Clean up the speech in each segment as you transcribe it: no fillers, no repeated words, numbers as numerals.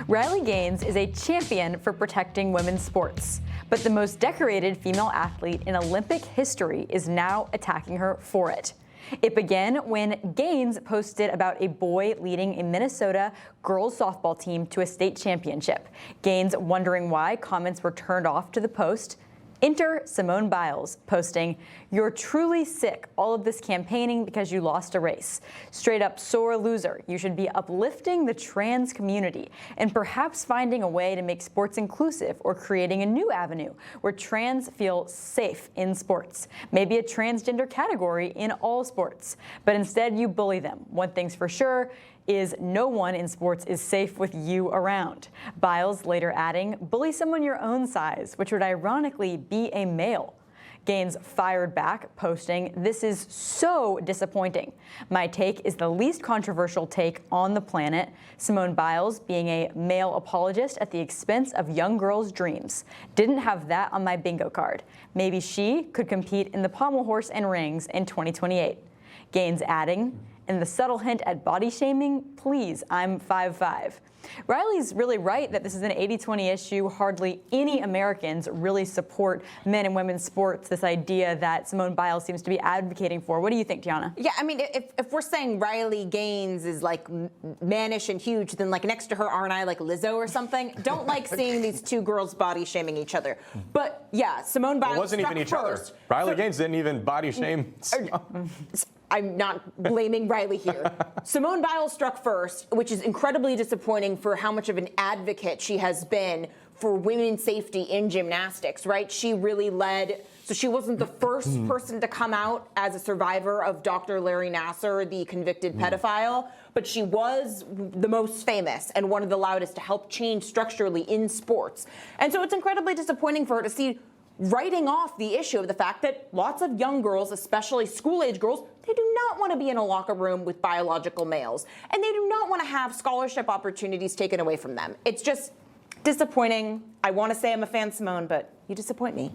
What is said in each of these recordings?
Riley Gaines is a champion for protecting women's sports, but the most decorated female athlete in Olympic history is now attacking her for it. It began when Gaines posted about a boy leading a Minnesota girls softball team to a state championship. Gaines wondering why comments were turned off to the post. Enter Simone Biles posting, "You're truly sick, all of this campaigning because you lost a race. Straight up sore loser. You should be uplifting the trans community and perhaps finding a way to make sports inclusive or creating a new avenue where trans feel safe in sports. Maybe a transgender category in all sports. But instead you bully them. One thing's for sure is no one in sports is safe with you around." Biles later adding, "Bully someone your own size," which would ironically be a male. Gaines fired back, posting, "This is so disappointing. My take is the least controversial take on the planet. Simone Biles being a male apologist at the expense of young girls' dreams. Didn't have that on my bingo card. Maybe she could compete in the pommel horse and rings in 2028. Gaines adding, "And the subtle hint at body shaming, please, I'm 5'5". Riley's really right that this is an 80-20 issue. Hardly any Americans really support men and women's sports, this idea that Simone Biles seems to be advocating for. What do you think, Tiana? Yeah, I mean, if we're saying Riley Gaines is like mannish and huge, then like next to her aren't I like Lizzo or something? Don't like seeing these two girls body shaming each other. But yeah, Simone Biles. It wasn't even each other. Riley Gaines didn't even body shame. I'm not blaming Riley here. Simone Biles struck first, which is incredibly disappointing for how much of an advocate she has been for women's safety in gymnastics, right? She really led. So she wasn't the first person to come out as a survivor of Dr. Larry Nassar, the convicted pedophile, but she was the most famous and one of the loudest to help change structurally in sports. And so it's incredibly disappointing for her to see writing off the issue of the fact that lots of young girls, especially school-age girls, they do not want to be in a locker room with biological males, and they do not want to have scholarship opportunities taken away from them. It's just disappointing. I want to say I'm a fan, Simone, but you disappoint me.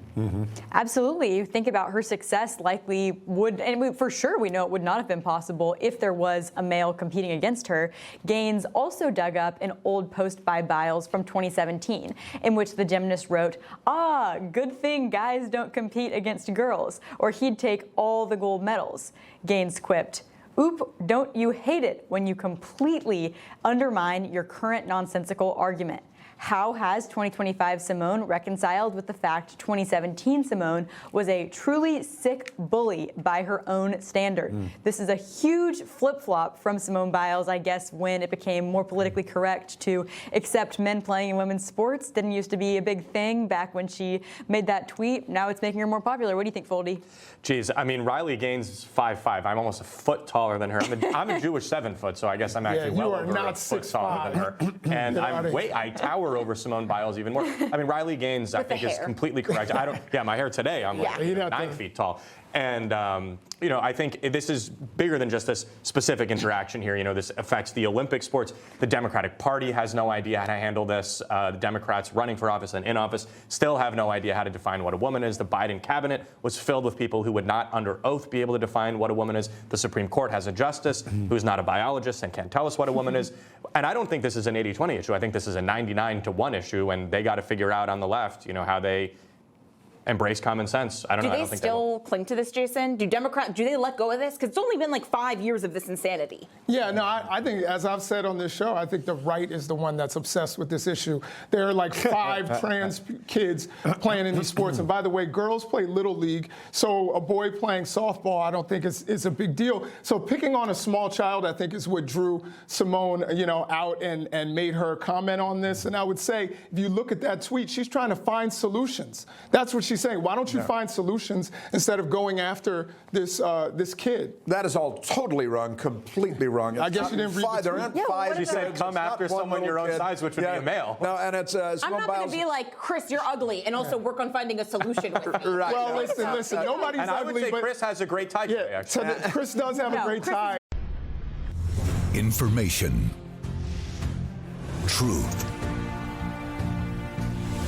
Absolutely. You think about her success likely would, and for sure we know it would not have been possible if there was a male competing against her. Gaines also dug up an old post by Biles from 2017 in which the gymnast wrote, "Ah, good thing guys don't compete against girls, or he'd take all the gold medals." Gaines quipped, "Oop, don't you hate it when you completely undermine your current nonsensical argument? How has 2025 Simone reconciled with the fact 2017 Simone was a truly sick bully by her own standard?" This is a huge flip-flop from Simone Biles, I guess, when it became more politically correct to accept men playing in women's sports. Didn't used to be a big thing back when she made that tweet. Now it's making her more popular. What do you think, Foldy? Geez, I mean, Riley Gaines is 5'5". I'm almost a foot taller than her. I'm a Jewish 7 foot, so I guess I'm actually well over a foot taller than her. And I tower over Simone Biles even more. I mean, Riley Gaines, I think, is completely correct. My hair today, I'm like 9 feet tall. And, I think this is bigger than just this specific interaction here. This affects the Olympic sports. The Democratic Party has no idea how to handle this. The Democrats running for office and in office still have no idea how to define what a woman is. The Biden cabinet was filled with people who would not, under oath, be able to define what a woman is. The Supreme Court has a justice who's not a biologist and can't tell us what a woman is. And I don't think this is an 80-20 issue. I think this is a 99-1 issue, and they got to figure out on the left, how they embrace common sense. I don't know. Do they still cling to this, Jason? Do they let go of this? Because it's only been like 5 years of this insanity. Yeah, no, I think, as I've said on this show, I think the right is the one that's obsessed with this issue. There are like 5 trans kids playing in these sports. And by the way, girls play Little League. So a boy playing softball, I don't think is a big deal. So picking on a small child, I think, is what drew Simone, out and made her comment on this. And I would say, if you look at that tweet, she's trying to find solutions. That's what she's saying. Why don't you find solutions instead of going after this kid? That is all totally wrong, completely wrong. I guess you didn't read the There tweet. aren't 5. She said, come after someone your own size, which would be a male. No, and it's I'm not going to be like, Chris, you're ugly, and also work on finding a solution with me. Right. Well, listen, nobody's and I would ugly, say but Chris has a great tie today, actually. So Chris does have a great tie. Information. Truth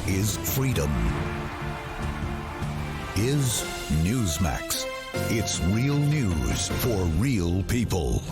is freedom. Is Newsmax. It's real news for real people.